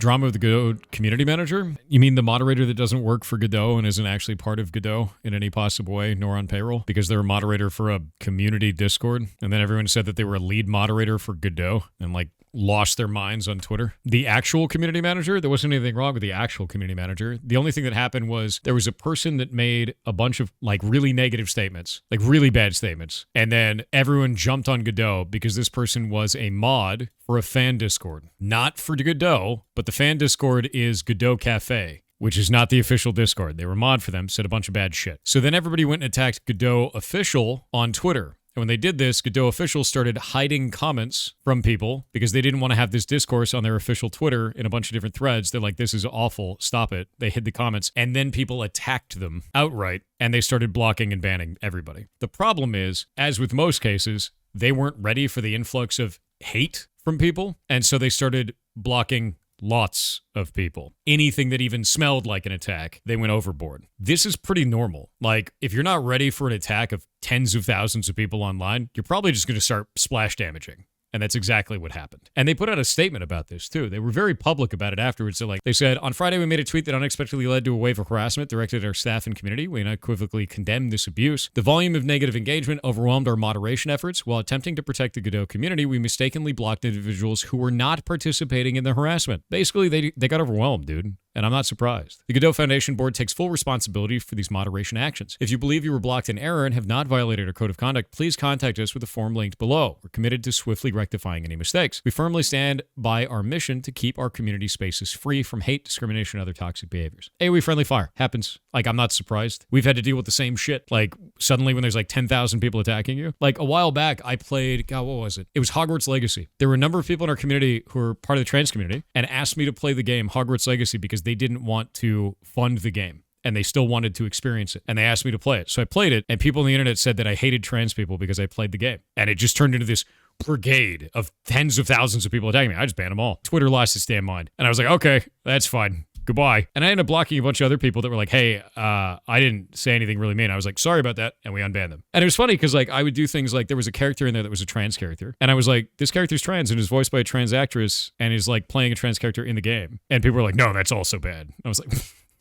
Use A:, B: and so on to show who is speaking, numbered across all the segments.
A: drama with the Godot community manager? You mean the moderator that doesn't work for Godot and isn't actually part of Godot in any possible way, nor on payroll, because they're a moderator for a community Discord, and then everyone said that they were a lead moderator for Godot and like lost their minds on Twitter. The actual community manager, there wasn't anything wrong with the actual community manager. The only thing that happened was there was a person that made a bunch of like really negative statements, like really bad statements. And then everyone jumped on Godot because this person was a mod for a fan Discord. Not for Godot, but the fan Discord is Godot Cafe, which is not the official Discord. They were mod for them, said a bunch of bad shit. So then everybody went and attacked Godot official on Twitter. And when they did this, Godot officials started hiding comments from people because they didn't want to have this discourse on their official Twitter in a bunch of different threads. They're like, this is awful. Stop it. They hid the comments. And then people attacked them outright, and they started blocking and banning everybody. The problem is, as with most cases, they weren't ready for the influx of hate from people. And so they started blocking lots of people. Anything that even smelled like an attack, they went overboard. This is pretty normal. Like, if you're not ready for an attack of tens of thousands of people online, you're probably just going to start splash damaging. And that's exactly what happened. And they put out a statement about this, too. They were very public about it afterwards. They said, on Friday, we made a tweet that unexpectedly led to a wave of harassment directed at our staff and community. We unequivocally condemn this abuse. The volume of negative engagement overwhelmed our moderation efforts. While attempting to protect the Godot community, we mistakenly blocked individuals who were not participating in the harassment. Basically, they got overwhelmed, dude. And I'm not surprised. The Godot Foundation board takes full responsibility for these moderation actions. If you believe you were blocked in error and have not violated our code of conduct, please contact us with the form linked below. We're committed to swiftly rectifying any mistakes. We firmly stand by our mission to keep our community spaces free from hate, discrimination, and other toxic behaviors. AOE friendly fire happens. Like, I'm not surprised. We've had to deal with the same shit. Like, suddenly when there's like 10,000 people attacking you. Like, a while back, I played, God, what was it? It was Hogwarts Legacy. There were a number of people in our community who were part of the trans community and asked me to play the game Hogwarts Legacy because they didn't want to fund the game. And they still wanted to experience it. And they asked me to play it. So I played it, and people on the internet said that I hated trans people because I played the game. And it just turned into this brigade of tens of thousands of people attacking me. I just banned them all. Twitter lost its damn mind. And I was like, okay, that's fine. Goodbye. And I ended up blocking a bunch of other people that were like, hey, I didn't say anything really mean. I was like, sorry about that. And we unbanned them. And it was funny because like I would do things like there was a character in there that was a trans character. And I was like, this character's trans and is voiced by a trans actress and is like playing a trans character in the game. And people were like, no, that's also bad. I was like...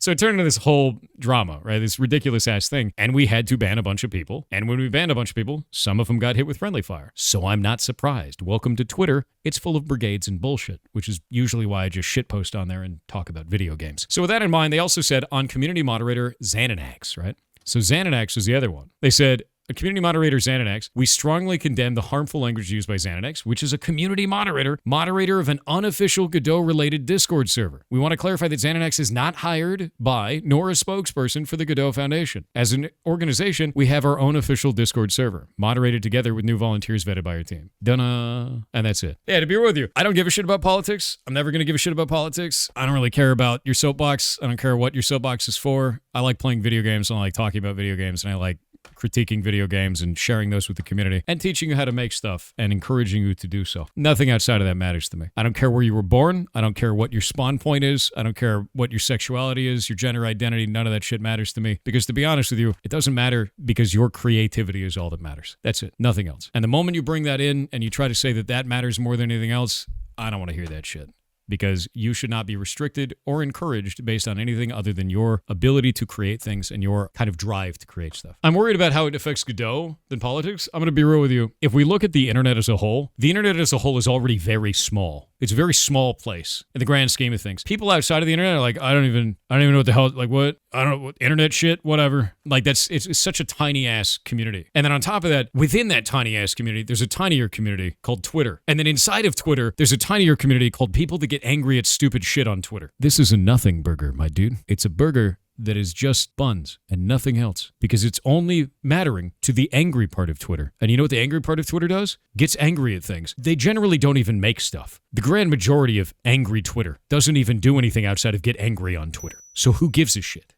A: So it turned into this whole drama, right? This ridiculous ass thing. And we had to ban a bunch of people. And when we banned a bunch of people, some of them got hit with friendly fire. So I'm not surprised. Welcome to Twitter. It's full of brigades and bullshit, which is usually why I just shitpost on there and talk about video games. So with that in mind, they also said on community moderator Xananax, right? So Xananax was the other one. They said, a community moderator, Xananax, we strongly condemn the harmful language used by Xananax, which is a community moderator of an unofficial Godot-related Discord server. We want to clarify that Xananax is not hired by, nor a spokesperson for the Godot Foundation. As an organization, we have our own official Discord server, moderated together with new volunteers vetted by our team. Dun-na. And that's it. Yeah, to be real with you, I don't give a shit about politics. I'm never going to give a shit about politics. I don't really care about your soapbox. I don't care what your soapbox is for. I like playing video games, and I like talking about video games, and I like critiquing video games and sharing those with the community and teaching you how to make stuff and encouraging you to do so. Nothing outside of that matters to me. I don't care where you were born. I don't care what your spawn point is. I don't care what your sexuality is, your gender identity. None of that shit matters to me because to be honest with you, it doesn't matter because your creativity is all that matters. That's it. Nothing else. And the moment you bring that in and you try to say that that matters more than anything else, I don't want to hear that shit. Because you should not be restricted or encouraged based on anything other than your ability to create things and your kind of drive to create stuff. I'm worried about how it affects Godot than politics. I'm going to be real with you. If we look at the internet as a whole, the internet as a whole is already very small. It's a very small place in the grand scheme of things. People outside of the internet are like, I don't even know what the hell, like what? I don't know what internet shit, whatever. Like it's such a tiny ass community. And then on top of that, within that tiny ass community, there's a tinier community called Twitter. And then inside of Twitter, there's a tinier community called people that get angry at stupid shit on Twitter. This is a nothing burger, my dude. It's a burger that is just buns and nothing else because it's only mattering to the angry part of Twitter. And you know what the angry part of Twitter does? Gets angry at things. They generally don't even make stuff. The grand majority of angry Twitter doesn't even do anything outside of get angry on Twitter. So who gives a shit?